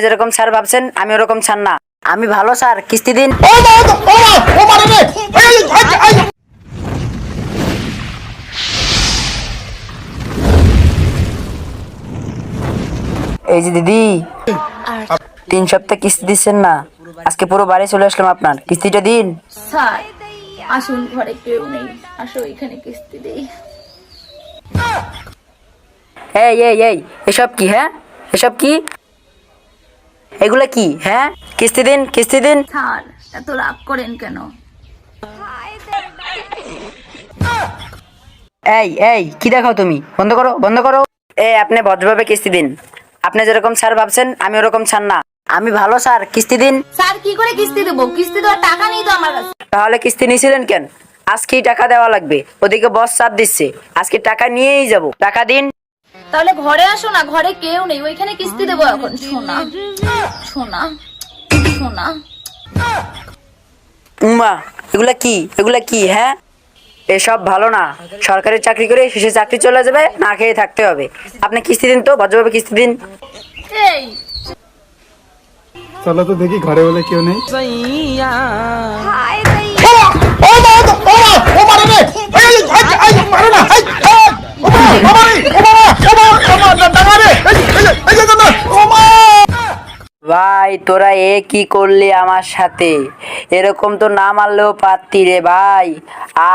যেরকম স্যার ভাবছেন আমি ওরকম স্যার না। আমি ভালো স্যার, কিস্তি দিন। এই যে দিদি, 3 সপ্তাহ কিস্তি দিচ্ছেন না, আজকে পুরো বাড়ি চলে আসলাম, আপনার কিস্তিটা দিন। স্যার আসুন, ঘরে কেউ নেই, আসো এখানে কিস্তি দেই। এই এই এই এসব কি? হ্যাঁ, এসব কি? এগুলা কি? হ্যাঁ, কিস্তি দিন, কিস্তি দিন। স্যার এত রাগ করেন কেন? এই এই কি দেখাও তুমি? বন্ধ করো, বন্ধ করো। আপনি ভদ্রভাবে কিস্তি দিন। আপনি যেরকম স্যার ভাবছেন আমি ওরকম স্যার না। আমি ভালো স্যার, কিস্তি দিন। স্যার কি করে কিস্তি দেবো? কিস্তি দেওয়ার টাকা নেই তো আমার কাছে। তাহলে কিস্তি নিয়েছিলেন কেন? আজকেই টাকা দেওয়া লাগবে, ওদিকে বস চাপ দিচ্ছে, আজকে টাকা নিয়েই যাব। টাকা দিন। তাহলে ঘরে আসো না, ঘরে কেউ নেই, ওইখানে কিস্তি দেবো এখন। শোনা শোনা শোনা। উমা, এগুলা কি? এগুলা কি? হ্যাঁ, এসব ভালো না। সরকারি চাকরি করে শেষে চাকরি চলে যাবে, না খেয়ে থাকতে হবে। আপনি কিস্তি দিন তো, ভদ্রভাবে কিস্তি দিন। এই चलो तो देखी घरे वाले क्यों नहीं। ভাই তোরা কি করলি আমার সাথে? এরকম তো না মারলেও পারতি রে ভাই।